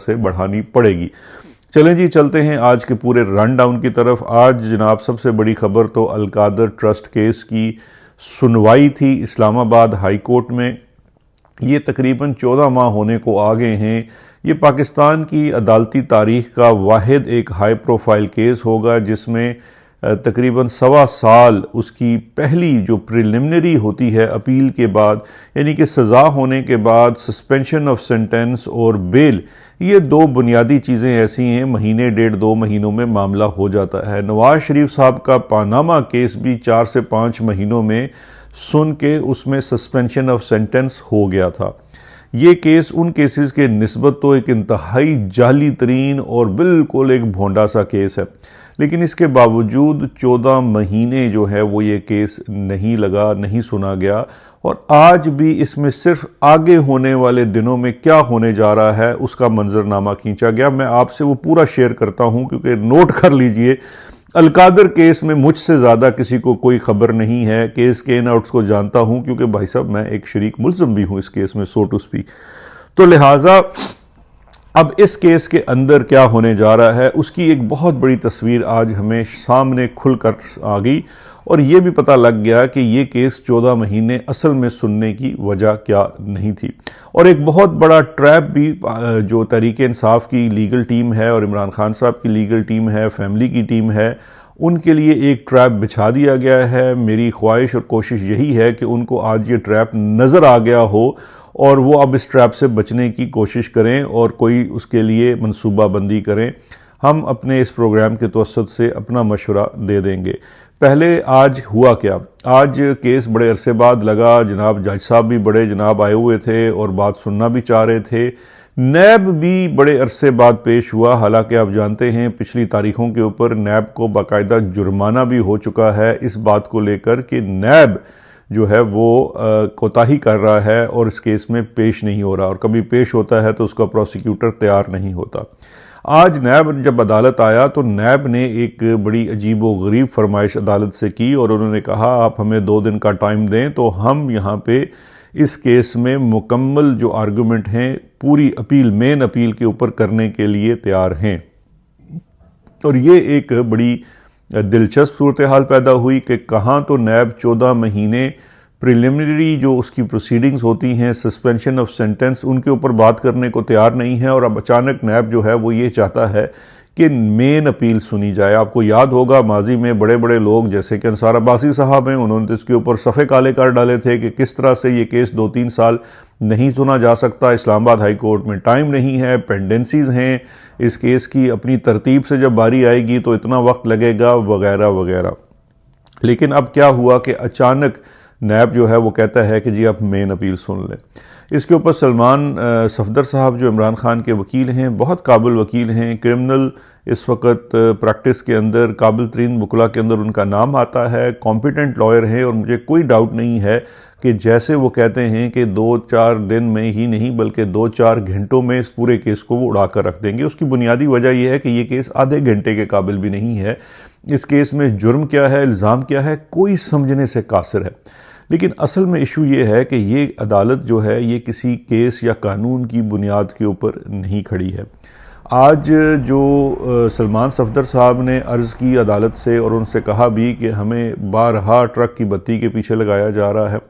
से बढ़ानी पड़ेगी। चलें जी, चलते हैं आज के पूरे रन डाउन की तरफ। आज जनाब सबसे बड़ी खबर तो अलकादर ट्रस्ट केस की सुनवाई थी इस्लामाबाद हाई कोर्ट में। ये तकरीबन 14 माह होने को आ गए हैं। ये पाकिस्तान की अदालती तारीख का वाहिद एक हाई प्रोफाइल केस होगा जिसमें तकरीबन 1.25 साल उसकी पहली जो प्रिलिमिनरी होती है अपील के बाद, यानी कि सज़ा होने के बाद सस्पेंशन ऑफ सेंटेंस और बेल, ये दो बुनियादी चीज़ें ऐसी हैं, महीने 1.5-2 महीनों में मामला हो जाता है। नवाज शरीफ साहब का पानामा केस भी 4 से 5 महीनों में सुन के उसमें सस्पेंशन ऑफ सेंटेंस हो गया था। ये केस उन केसेस के निस्बत तो एक इंतहाई जाली तरीन और बिल्कुल एक भोंडा सा केस है, लेकिन इसके बावजूद 14 महीने जो है वो ये केस नहीं लगा, नहीं सुना गया। और आज भी इसमें सिर्फ आगे होने वाले दिनों में क्या होने जा रहा है उसका मंजरनामा खींचा गया। मैं आपसे वो पूरा शेयर करता हूं, क्योंकि नोट कर लीजिए, अलकादर केस में मुझसे ज़्यादा किसी को कोई खबर नहीं है। केस के इन आउट्स को जानता हूं क्योंकि भाई साहब मैं एक शरीक मुल्ज़म भी हूं इस केस में, सो टू स्पीक। तो लिहाजा अब इस केस के अंदर क्या होने जा रहा है उसकी एक बहुत बड़ी तस्वीर आज हमें सामने खुलकर आ गई, और ये भी पता लग गया कि ये केस 14 महीने असल में सुनने की वजह क्या नहीं थी। और एक बहुत बड़ा ट्रैप भी जो तहरीक इंसाफ की लीगल टीम है और इमरान खान साहब की लीगल टीम है, फैमिली की टीम है, उनके लिए एक ट्रैप बिछा दिया गया है। मेरी ख्वाहिश और कोशिश यही है कि उनको आज ये ट्रैप नज़र आ गया हो और वो अब इस ट्रैप से बचने की कोशिश करें और कोई उसके लिए मनसूबा बंदी करें। हम अपने इस प्रोग्राम के तवस्सुत से अपना मशवरा दे देंगे। पहले आज हुआ क्या, आज केस बड़े अरसे बाद लगा, जनाब जज साहब भी बड़े जनाब आए हुए थे और बात सुनना भी चाह रहे थे। नैब भी बड़े अरसे बाद पेश हुआ, हालांकि आप जानते हैं पिछली तारीखों के ऊपर नैब को बाकायदा जुर्माना भी हो चुका है इस बात को लेकर कि नैब जो है वो कोताही कर रहा है और इस केस में पेश नहीं हो रहा, और कभी पेश होता है तो उसका प्रोसिक्यूटर तैयार नहीं होता। आज नैब जब अदालत आया तो नैब ने एक बड़ी अजीब व गरीब फरमाइश अदालत से की और उन्होंने कहा आप हमें 2 दिन का टाइम दें तो हम यहाँ पे इस केस में मुकम्मल जो आर्गूमेंट हैं पूरी अपील, मेन अपील के ऊपर करने के लिए तैयार हैं। और ये एक बड़ी दिलचस्प सूरत हाल पैदा हुई कि कहाँ तो नैब 14 महीने प्रिलिमिनरी जो उसकी प्रोसीडिंग्स होती हैं, सस्पेंशन ऑफ सेंटेंस, उनके ऊपर बात करने को तैयार नहीं है, और अब अचानक नैब जो है वो ये चाहता है कि मेन अपील सुनी जाए। आपको याद होगा माजी में बड़े बड़े लोग जैसे कि अंसार अब्बासी साहब हैं, उन्होंने तो इसके ऊपर सफ़े काले कर डाले थे कि किस तरह से ये केस 2-3 साल नहीं सुना जा सकता, इस्लामाबाद हाई कोर्ट में टाइम नहीं है, पेंडेंसीज हैं इस केस की, अपनी तरतीब से जब बारी आएगी तो इतना वक्त लगेगा वगैरह वगैरह। लेकिन अब क्या हुआ कि अचानक नैब जो है वो कहता है कि जी आप मेन अपील सुन लें। इसके ऊपर सलमान सफदर साहब जो इमरान खान के वकील हैं, बहुत काबिल वकील हैं, क्रिमिनल इस वक्त प्रैक्टिस के अंदर काबिल तरीन वकला के अंदर उनका नाम आता है, कॉम्पिटेंट लॉयर हैं, और मुझे कोई डाउट नहीं है कि जैसे वो कहते हैं कि 2-4 दिन में ही नहीं बल्कि 2-4 घंटों में इस पूरे केस को वो उड़ा कर रख देंगे। उसकी बुनियादी वजह यह है कि ये केस आधे घंटे के काबिल भी नहीं है। इस केस में जुर्म क्या है, इल्ज़ाम क्या है, कोई समझने से कासिर है। लेकिन असल में इशू ये है कि ये अदालत जो है ये किसी केस या कानून की बुनियाद के ऊपर नहीं खड़ी है। आज जो सलमान सफदर साहब ने अर्ज़ की अदालत से और उनसे कहा भी कि हमें बारहा ट्रक की बत्ती के पीछे लगाया जा रहा है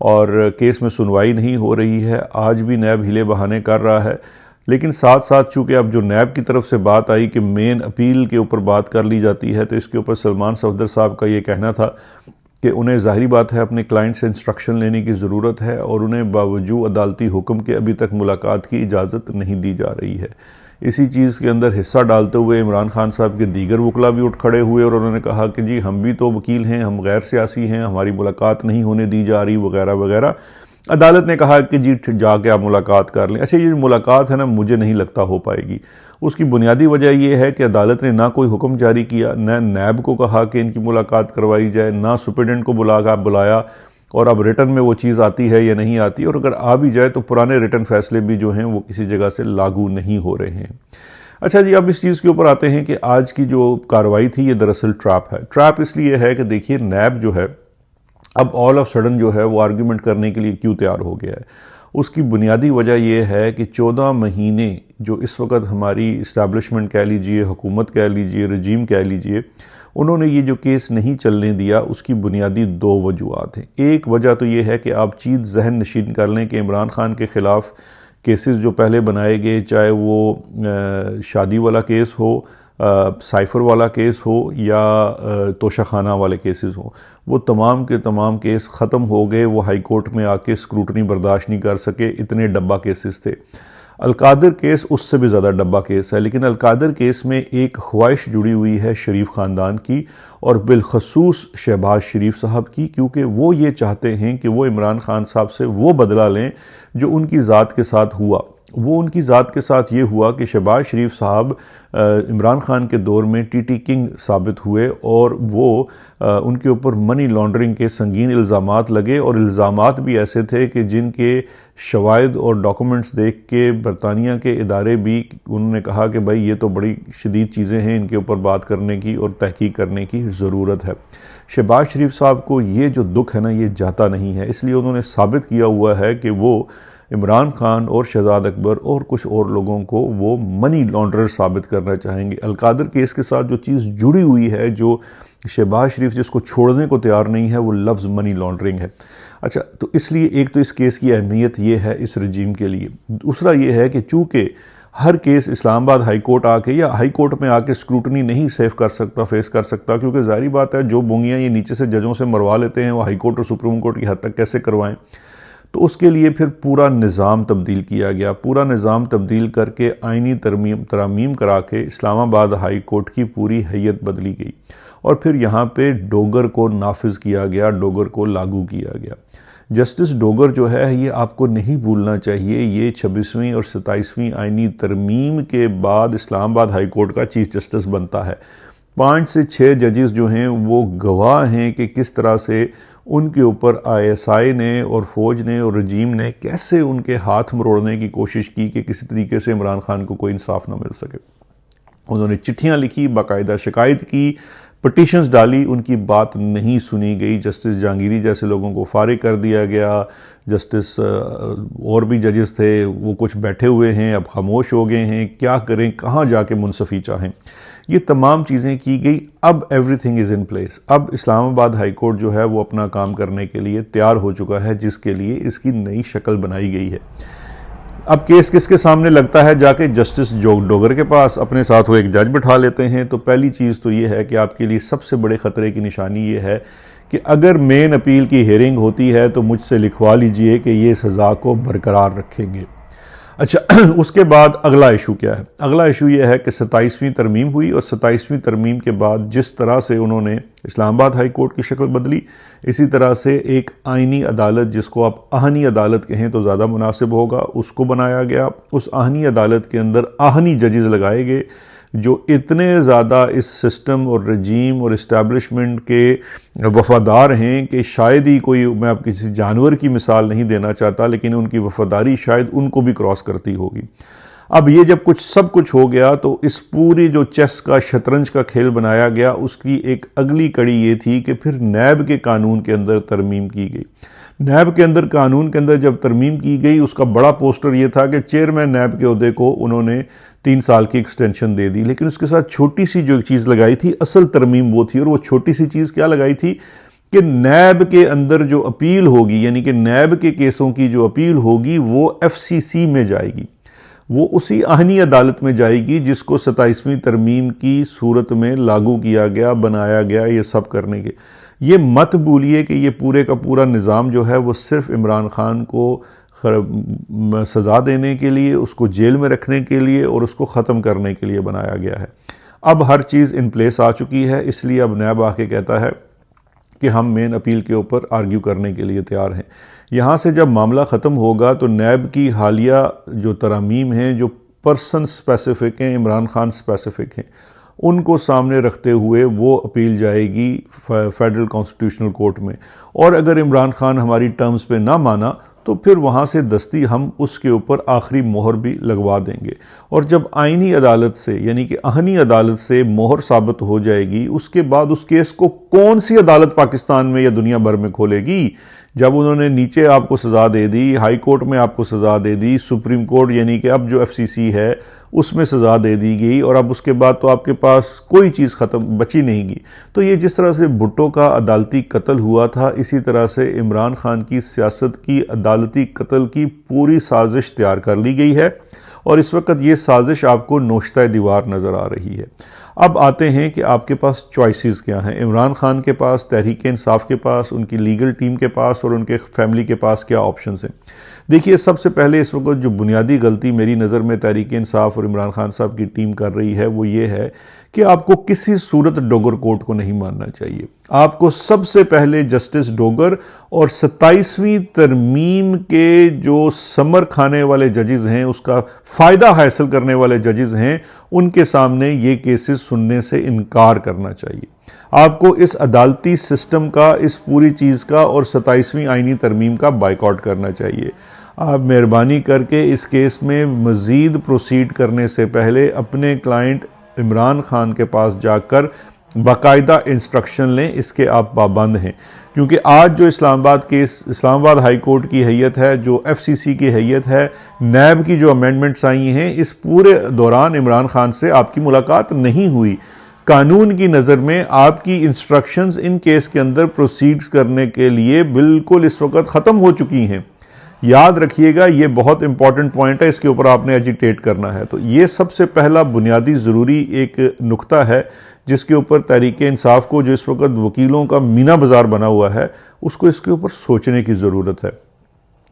और केस में सुनवाई नहीं हो रही है, आज भी नैब हिले बहाने कर रहा है। लेकिन साथ साथ चूँकि अब जो नैब की तरफ से बात आई कि मेन अपील के ऊपर बात कर ली जाती है, तो इसके ऊपर सलमान सफदर साहब का ये कहना था कि उन्हें ज़ाहिरी बात है अपने क्लाइंट से इंस्ट्रक्शन लेने की ज़रूरत है और उन्हें बावजूद अदालती हुक्म के अभी तक मुलाकात की इजाज़त नहीं दी जा रही है। इसी चीज़ के अंदर हिस्सा डालते हुए इमरान खान साहब के दीगर वकला भी उठ खड़े हुए और उन्होंने कहा कि जी हम भी तो वकील हैं, हम गैर सियासी हैं, हमारी मुलाकात नहीं होने दी जा रही वगैरह वगैरह। अदालत ने कहा कि जी जाके आप मुलाकात कर लें। अच्छा, ये मुलाकात है ना, मुझे नहीं लगता हो पाएगी। उसकी बुनियादी वजह यह है कि अदालत ने ना कोई हुक्म जारी किया, न नैब को कहा कि इनकी मुलाकात करवाई जाए, ना सुप्रीडेंट को बुलाया, और अब रिटर्न में वो चीज़ आती है या नहीं आती, और अगर आ भी जाए तो पुराने रिटर्न फैसले भी जो हैं वो किसी जगह से लागू नहीं हो रहे हैं। अच्छा जी, अब इस चीज़ के ऊपर आते हैं कि आज की जो कार्रवाई थी ये दरअसल ट्रैप है। ट्रैप इसलिए है कि देखिए नैब जो है अब ऑल ऑफ सडन जो है वो आर्ग्यूमेंट करने के लिए क्यों तैयार हो गया है, उसकी बुनियादी वजह यह है कि 14 महीने जो इस वक्त हमारी इस्टेब्लिशमेंट कह लीजिए, हुकूमत कह लीजिए, रजीम कह लीजिए, उन्होंने ये जो केस नहीं चलने दिया, उसकी बुनियादी दो वजूहत हैं। एक वजह तो ये है कि आप चीज़ जहन नशीन कर लें कि इमरान खान के ख़िलाफ़ केसेस जो पहले बनाए गए, चाहे वो शादी वाला केस हो, साइफ़र वाला केस हो या तोशाखाना वाले केसेस हो, वो तमाम के तमाम केस ख़त्म हो गए। वो हाई कोर्ट में आके स्क्रूटनी बर्दाश्त नहीं कर सके, इतने डब्बा केसेस थे। अलकादर केस उससे भी ज़्यादा डब्बा केस है, लेकिन अलकादर केस में एक ख्वाहिश जुड़ी हुई है शरीफ ख़ानदान की और बिलखसूस शहबाज शरीफ साहब की, क्योंकि वो ये चाहते हैं कि वो इमरान खान साहब से वो बदला लें जो उनकी ज़ात के साथ हुआ। वो उनकी ज़ात के साथ ये हुआ कि शहबाज शरीफ साहब इमरान खान के दौर में टीटी किंग साबित हुए और वो उनके ऊपर मनी लॉन्ड्रिंग के संगीन इल्ज़ामात लगे, और इल्ज़ामात भी ऐसे थे कि जिनके शवाहिद और डॉक्यूमेंट्स देख के बरतानिया के इदारे भी उन्होंने कहा कि भाई ये तो बड़ी शदीद चीज़ें हैं, इनके ऊपर बात करने की और तहकीक करने की ज़रूरत है। शहबाज शरीफ साहब को ये जो दुख है ना, ये जाता नहीं है, इसलिए उन्होंने साबित किया हुआ है कि वो इमरान खान और शहजाद अकबर और कुछ और लोगों को वो मनी लॉन्ड्रर साबित करना चाहेंगे। अलकादर केस के साथ जो चीज़ जुड़ी हुई है, जो शहबाज शरीफ जिसको छोड़ने को तैयार नहीं है, वो लफ्ज़ मनी लॉन्ड्रिंग है। अच्छा, तो इसलिए एक तो इस केस की अहमियत ये है इस रजीम के लिए। दूसरा ये है कि चूँकि हर केस इस्लामाबाद हाई कोर्ट आके या हाई कोर्ट में आके स्क्रूटनी नहीं सेफ कर सकता, फेस कर सकता, क्योंकि ज़ाहिर बात है जो बोंगियाँ ये नीचे से जजों से मरवा लेते हैं वो हाई कोर्ट और सुप्रीम कोर्ट की हद तक कैसे करवाएं। तो उसके लिए फिर पूरा निज़ाम तब्दील किया गया। पूरा निज़ाम तब्दील करके आइनी तरमीम करा के इस्लामाबाद हाई कोर्ट की पूरी हैयत बदली गई और फिर यहाँ पे डोगर को नाफिज किया गया, डोगर को लागू किया गया। जस्टिस डोगर जो है ये आपको नहीं भूलना चाहिए, ये 26वीं और 27वीं आइनी तरमीम के बाद इस्लामाबाद हाई कोर्ट का चीफ जस्टिस बनता है। 5 से 6 जजेस जो हैं वो गवाह हैं कि किस तरह से उनके ऊपर ISI ने और फ़ौज ने और रजीम ने कैसे उनके हाथ मरोड़ने की कोशिश की कि किसी तरीके से इमरान खान को कोई इंसाफ ना मिल सके। उन्होंने चिट्ठियाँ लिखी, बाकायदा शिकायत की, पटिशन्स डाली, उनकी बात नहीं सुनी गई। जस्टिस जहांगीरी जैसे लोगों को फारिग कर दिया गया। जस्टिस और भी जजेस थे वो कुछ बैठे हुए हैं, अब खामोश हो गए हैं, क्या करें, कहाँ जाके मुनसफ़ी चाहें। ये तमाम चीज़ें की गई। अब एवरीथिंग इज़ इन प्लेस। अब इस्लामाबाद हाई कोर्ट जो है वो अपना काम करने के लिए तैयार हो चुका है, जिसके लिए इसकी नई शक्ल बनाई गई है। अब केस किसके सामने लगता है? जाके जस्टिस डोगर के पास। अपने साथ वो एक जज बिठा लेते हैं। तो पहली चीज़ तो ये है कि आपके लिए सबसे बड़े ख़तरे की निशानी ये है कि अगर मेन अपील की हेयरिंग होती है तो मुझसे लिखवा लीजिए कि ये सज़ा को बरकरार रखेंगे। अच्छा, उसके बाद अगला इशू क्या है? अगला इशू ये है कि 27वीं तरमीम हुई और 27वीं तरमीम के बाद जिस तरह से उन्होंने इस्लामाबाद हाई कोर्ट की शक्ल बदली, इसी तरह से एक आइनी अदालत, जिसको आप आहनी अदालत कहें तो ज़्यादा मुनासिब होगा, उसको बनाया गया। उस आहनी अदालत के अंदर आहनी जजेस लगाए गए जो इतने ज़्यादा इस सिस्टम और रजीम और इस्टेब्लिशमेंट के वफ़ादार हैं कि शायद ही कोई, मैं आप किसी जानवर की मिसाल नहीं देना चाहता, लेकिन उनकी वफ़ादारी शायद उनको भी क्रॉस करती होगी। अब ये जब सब कुछ हो गया तो इस पूरी जो चेस का, शतरंज का खेल बनाया गया, उसकी एक अगली कड़ी ये थी कि फिर नैब के कानून के अंदर तरमीम की गई। नैब के अंदर कानून के अंदर जब तरमीम की गई, उसका बड़ा पोस्टर ये था कि चेयरमैन नैब के ओहदे को उन्होंने 3 साल की एक्सटेंशन दे दी। लेकिन उसके साथ छोटी सी जो चीज़ लगाई थी, असल तरमीम वो थी, और वो छोटी सी चीज़ क्या लगाई थी कि नैब के अंदर जो अपील होगी, यानी कि नैब के केसों की जो अपील होगी वो FCC में जाएगी, वो उसी आहनी अदालत में जाएगी जिसको 27वीं तरमीम की सूरत में लागू किया गया, बनाया गया, ये सब करने के। ये मत भूलिए कि ये पूरे का पूरा निज़ाम जो है वो सिर्फ इमरान खान को सज़ा देने के लिए, उसको जेल में रखने के लिए और उसको ख़त्म करने के लिए बनाया गया है। अब हर चीज़ इन प्लेस आ चुकी है, इसलिए अब नैब आके कहता है कि हम मेन अपील के ऊपर आर्ग्यू करने के लिए तैयार हैं। यहाँ से जब मामला ख़त्म होगा तो नैब की हालिया जो तरामीम हैं, जो पर्सन स्पेसिफिक हैं, इमरान खान स्पेसिफिक हैं, उनको सामने रखते हुए वो अपील जाएगी फेडरल कॉन्स्टिट्यूशनल कोर्ट में। और अगर इमरान खान हमारी टर्म्स पे ना माना तो फिर वहाँ से दस्ती हम उसके ऊपर आखिरी मोहर भी लगवा देंगे। और जब आईनी अदालत से यानी कि अहनी अदालत से मोहर साबित हो जाएगी, उसके बाद उस केस को कौन सी अदालत पाकिस्तान में या दुनिया भर में खोलेगी? जब उन्होंने नीचे आपको सज़ा दे दी, हाई कोर्ट में आपको सज़ा दे दी, सुप्रीम कोर्ट यानी कि अब जो FCC है उसमें सज़ा दे दी गई, और अब उसके बाद तो आपके पास कोई चीज़ ख़त्म बची नहीं गई। तो ये जिस तरह से भुट्टो का अदालती कत्ल हुआ था, इसी तरह से इमरान खान की सियासत की अदालती कत्ल की पूरी साजिश तैयार कर ली गई है, और इस वक्त ये साजिश आपको नोश्ता दीवार नज़र आ रही है। अब आते हैं कि आपके पास चॉइसेस क्या हैं। इमरान खान के पास, तहरीक इंसाफ के पास, उनकी लीगल टीम के पास और उनके फैमिली के पास क्या ऑप्शंस हैं। देखिए, सबसे पहले इस वक्त जो बुनियादी गलती मेरी नज़र में तहरीक इंसाफ और इमरान खान साहब की टीम कर रही है वो ये है कि आपको किसी सूरत डोगर कोर्ट को नहीं मानना चाहिए। आपको सबसे पहले जस्टिस डोगर और 27वीं तरमीम के जो समर खाने वाले जजेस हैं, उसका फ़ायदा हासिल करने वाले जजेस हैं, उनके सामने ये केसेस सुनने से इनकार करना चाहिए। आपको इस अदालती सिस्टम का, इस पूरी चीज़ का और 27वीं आईनी तरमीम का बाइकआउट करना चाहिए। आप मेहरबानी करके इस केस में मज़ीद प्रोसीड करने से पहले अपने क्लाइंट इमरान खान के पास जाकर बाकायदा इंस्ट्रक्शन लें, इसके आप पाबंद हैं। क्योंकि आज जो Islamabad case, Islamabad high court की हैयत है, जो FCC की हैयत है, नैब की जो अमेंडमेंट्स आई हैं, इस पूरे दौरान इमरान खान से आपकी मुलाकात नहीं हुई। कानून की नज़र में आपकी इंस्ट्रक्शंस इन केस के अंदर प्रोसीड्स करने के लिए बिल्कुल इस वक्त ख़त्म हो चुकी हैं। याद रखिएगा, ये बहुत इंपॉर्टेंट पॉइंट है, इसके ऊपर आपने एजिटेट करना है। तो ये सबसे पहला बुनियादी ज़रूरी एक नुक्ता है जिसके ऊपर तहरीक इंसाफ को, जो इस वक्त वकीलों का मीना बाज़ार बना हुआ है, उसको इसके ऊपर सोचने की ज़रूरत है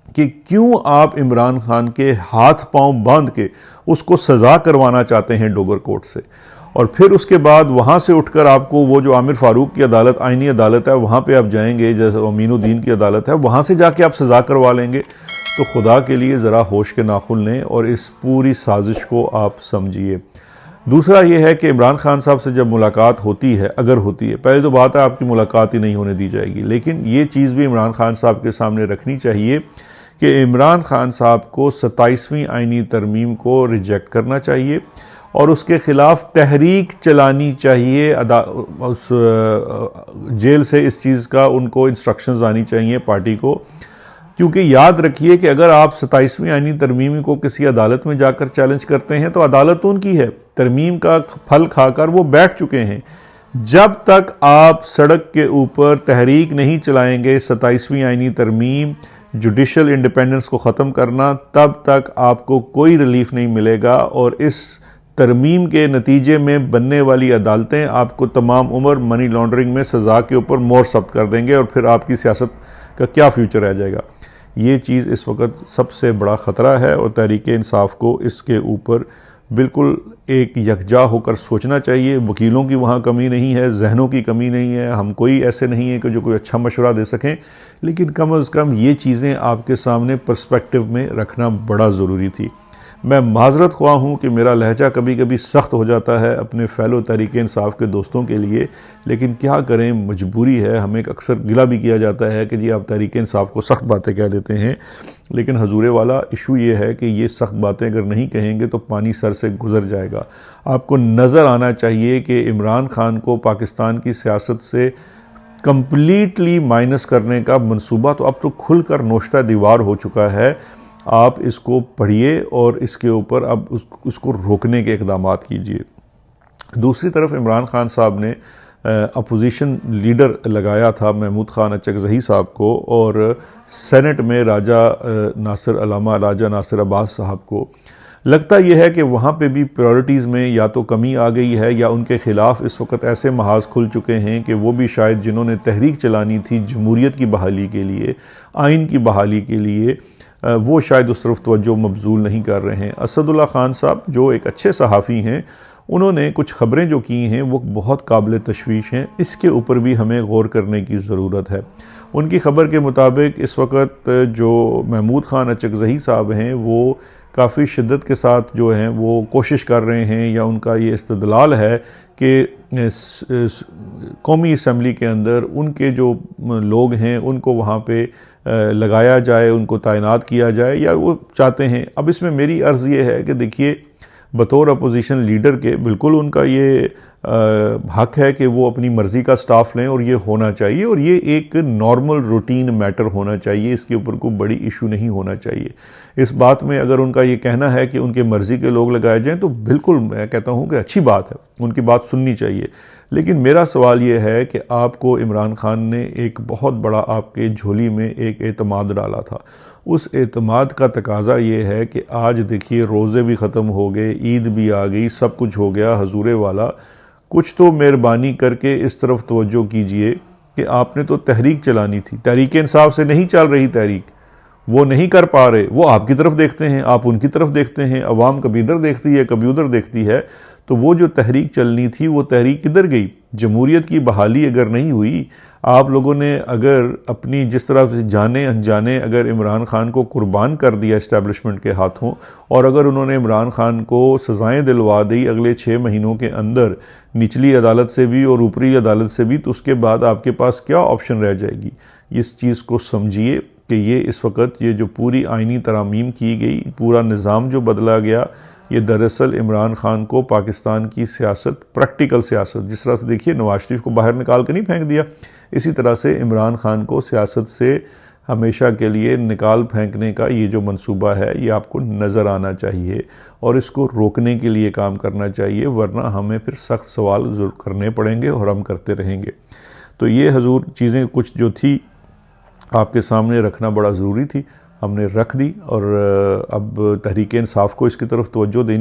कि क्यों आप इमरान खान के हाथ पांव बांध के उसको सज़ा करवाना चाहते हैं डोगर कोर्ट से, और फिर उसके बाद वहाँ से उठकर आपको वो जो आमिर फारूक की अदालत, आईनी अदालत है, वहाँ पे आप जाएंगे, जैसे अमीनुद्दीन की अदालत है, वहाँ से जाके आप सज़ा करवा लेंगे। तो खुदा के लिए ज़रा होश के नाखुन लें और इस पूरी साजिश को आप समझिए। दूसरा ये है कि इमरान खान साहब से जब मुलाकात होती है, अगर होती है, पहले तो बात है आपकी मुलाकात ही नहीं होने दी जाएगी, लेकिन ये चीज़ भी इमरान खान साहब के सामने रखनी चाहिए कि इमरान खान साहब को 27वीं आईनी तरमीम को रिजेक्ट करना चाहिए और उसके ख़िलाफ़ तहरीक चलानी चाहिए। उस जेल से इस चीज़ का उनको इंस्ट्रक्शंस आनी चाहिए पार्टी को, क्योंकि याद रखिए कि अगर आप 27वीं आईनी तरमीम को किसी अदालत में जाकर चैलेंज करते हैं तो अदालत उनकी है, तरमीम का फल खाकर वो बैठ चुके हैं। जब तक आप सड़क के ऊपर तहरीक नहीं चलाएंगे 27वीं आईनी तरमीम, जुडिशल इंडिपेंडेंस को ख़त्म करना, तब तक आपको कोई रिलीफ नहीं मिलेगा और इस तरमीम के नतीजे में बनने वाली अदालतें आपको तमाम उम्र मनी लॉन्ड्रिंग में सज़ा के ऊपर मोहर सब्त कर देंगे और फिर आपकी सियासत का क्या फ्यूचर रह जाएगा। ये चीज़ इस वक्त सबसे बड़ा ख़तरा है और तहरीक इंसाफ को इसके ऊपर बिल्कुल एक यकजा होकर सोचना चाहिए। वकीलों की वहाँ कमी नहीं है, जहनों की कमी नहीं है, हम कोई ऐसे नहीं है कि जो कोई अच्छा मशवरा दे सकें, लेकिन कम अज़ कम ये चीज़ें आपके सामने पर्सपेक्टिव में रखना बड़ा ज़रूरी थी। मैं माज़रत ख्वाह हूँ कि मेरा लहजा कभी कभी सख्त हो जाता है अपने फ़ैलो तहरीक इंसाफ के दोस्तों के लिए, लेकिन क्या करें, मजबूरी है। हमें अक्सर गिला भी किया जाता है कि जी आप तहरीक इंसाफ को सख्त बातें कह देते हैं, लेकिन हजूरे वाला इशू ये है कि ये सख्त बातें अगर नहीं कहेंगे तो पानी सर से गुजर जाएगा। आपको नज़र आना चाहिए कि इमरान खान को पाकिस्तान की सियासत से कम्प्लीटली माइनस करने का मंसूबा तो अब तो खुलकर नोश्ता दीवार हो चुका है। आप इसको पढ़िए और इसके ऊपर अब उसको रोकने के इक़दामात कीजिए। दूसरी तरफ इमरान खान साहब ने अपोजिशन लीडर लगाया था महमूद खान अचकज़ई साहब को, और सेनेट में अलामा राजा नासिर अब्बास साहब को। लगता यह है कि वहाँ पे भी प्रायोरिटीज़ में या तो कमी आ गई है या उनके ख़िलाफ़ इस वक्त ऐसे महाज खुल चुके हैं कि वो भी शायद जिन्होंने तहरीक चलानी थी जमहूरियत की बहाली के लिए, आइन की बहाली के लिए, वो शायद उस तरफ तवज्जो मबजूल नहीं कर रहे हैं। असदुल्ला खान साहब जो एक अच्छे सहाफ़ी हैं, उन्होंने कुछ ख़बरें जो की हैं वो बहुत काबिल तशवीश हैं, इसके ऊपर भी हमें गौर करने की ज़रूरत है। उनकी ख़बर के मुताबिक इस वक्त जो महमूद खान अचकज़ई साहब हैं वो काफ़ी शिद्दत के साथ जो हैं वो कोशिश कर रहे हैं, या उनका ये इस्तदलाल है कि कौमी असम्बली के अंदर उनके जो लोग हैं उनको वहाँ पे लगाया जाए, उनको तैनात किया जाए, या वो चाहते हैं। अब इसमें मेरी अर्ज़ ये है कि देखिए, बतौर अपोजिशन लीडर के बिल्कुल उनका ये हक है कि वो अपनी मर्ज़ी का स्टाफ लें, और ये होना चाहिए, और ये एक नॉर्मल रूटीन मैटर होना चाहिए। इसके ऊपर कोई बड़ी इशू नहीं होना चाहिए। इस बात में अगर उनका ये कहना है कि उनके मर्ज़ी के लोग लगाए जाएं, तो बिल्कुल मैं कहता हूँ कि अच्छी बात है, उनकी बात सुननी चाहिए। लेकिन मेरा सवाल ये है कि आपको इमरान खान ने एक बहुत बड़ा आपके झोली में एक एतमाद डाला था। उस एतमाद का तकाजा ये है कि आज देखिए, रोज़े भी ख़त्म हो गए, ईद भी आ गई, सब कुछ हो गया हजूरे वाला। कुछ तो मेहरबानी करके इस तरफ तवज्जो कीजिए कि आपने तो तहरीक चलानी थी, तहरीक इंसाफ से नहीं चल रही तहरीक, वो नहीं कर पा रहे। वो आपकी तरफ देखते हैं, आप उनकी तरफ देखते हैं, अवाम कभी इधर देखती है कभी उधर देखती है। तो वो जो तहरीक चलनी थी, वो तहरीक किधर गई? जमहूरियत की बहाली अगर नहीं हुई, आप लोगों ने अगर अपनी जिस तरह से जाने अनजाने अगर इमरान खान को कुर्बान कर दिया इस्टेब्लिशमेंट के हाथों, और अगर उन्होंने इमरान खान को सज़ाएं दिलवा दी अगले 6 महीनों के अंदर, निचली अदालत से भी और ऊपरी अदालत से भी, तो उसके बाद आपके पास क्या ऑप्शन रह जाएगी? इस चीज़ को समझिए कि ये इस वक्त ये जो पूरी आइनी तरामीम की गई, पूरा निज़ाम जो बदला गया, ये दरअसल इमरान खान को पाकिस्तान की सियासत, प्रैक्टिकल सियासत, जिस तरह से देखिए नवाज शरीफ को बाहर निकाल कर नहीं फेंक दिया, इसी तरह से इमरान खान को सियासत से हमेशा के लिए निकाल फेंकने का ये जो मंसूबा है, ये आपको नज़र आना चाहिए, और इसको रोकने के लिए काम करना चाहिए, वरना हमें फिर सख्त सवाल ज़रूर करने पड़ेंगे और हम करते रहेंगे। तो ये हजूर चीज़ें कुछ जो थी आपके सामने रखना बड़ा ज़रूरी थी, हमने रख दी, और अब तहरीक इंसाफ को इसकी तरफ तवज्जो देनी